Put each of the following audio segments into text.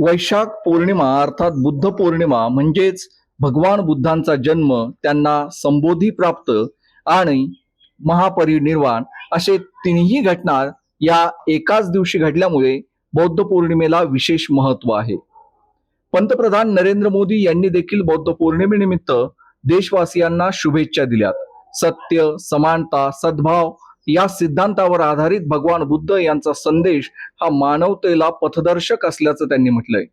वैशाख पौर्णिमा अर्थात बुद्ध पौर्णिमा म्हणजेच भगवान बुद्धांचा जन्म, त्यांना संबोधी प्राप्त आणि महापरिनिर्वाण असे तिन्ही घटना या एकाच दिवशी घडल्यामुळे बौद्ध पौर्णिमेला विशेष महत्त्व आहे. पंतप्रधान नरेंद्र मोदी यांनी देखील बौद्ध पौर्णिमेनिमित्त देशवासियांना शुभेच्छा दिल्यात. सत्य, समानता, सद्भाव या सिद्धांतावर आधारित भगवान बुद्ध यांचा संदेश हा मानवतेला पथदर्शक असल्याचं त्यांनी म्हटलंय.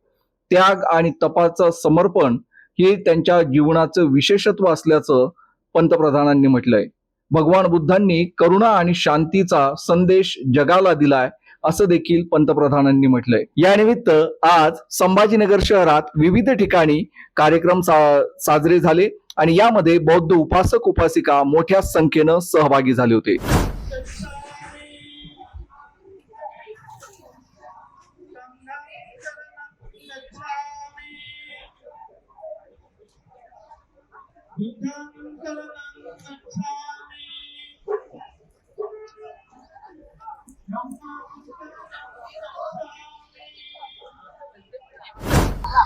त्याग आणि तपाचं समर्पण हे त्यांच्या जीवनाचं विशेषत्व असल्याचं पंतप्रधानांनी म्हटलंय. भगवान बुद्धांनी करुणा आणि शांतीचा संदेश जगाला दिलाय असं देखील पंतप्रधानांनी म्हटलंय. या निमित्त आज संभाजीनगर शहरात विविध ठिकाणी कार्यक्रम साजरे झाले आणि यामध्ये बौद्ध उपासक उपासिका मोठ्या संख्येनं सहभागी झाले होते.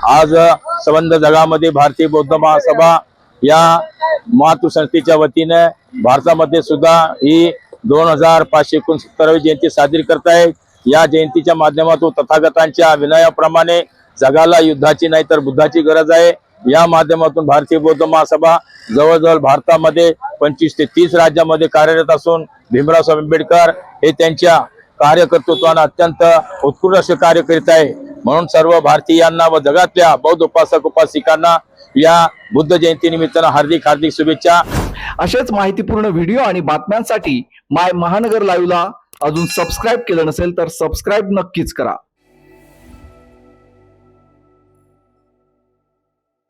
आज संबंध जगामध्ये भारतीय बौद्ध महासभा या मातृसंस्थेच्या वतीने भारतामध्ये सुद्धा ही 2569वी जयंती साजरी करत आहे. या जयंतीच्या माध्यमातून तथागतांच्या विनयाप्रमाणे जगाला युद्धाची नाही तर बुद्धाची गरज आहे. या माध्यमातून भारतीय बौद्ध महासभा जवळजवळ भारतामध्ये 25 ते 30 राज्यामध्ये कार्यरत असून भीमराव आंबेडकर हे त्यांच्या कार्यकर्तृत्वाने अत्यंत उत्कृष्ट असे कार्य करीत आहे. म्हणून सर्व भारतीयांना व जगातल्या बौद्ध उपासक उपासिकांना या बुद्ध जयंती निमित्तानं हार्दिक शुभेच्छा. अशाच माहितीपूर्ण व्हिडिओ आणि बातम्यांसाठी माय महानगर लाईव्हला अजून सबस्क्राईब केलं नसेल तर सबस्क्राईब नक्कीच करा.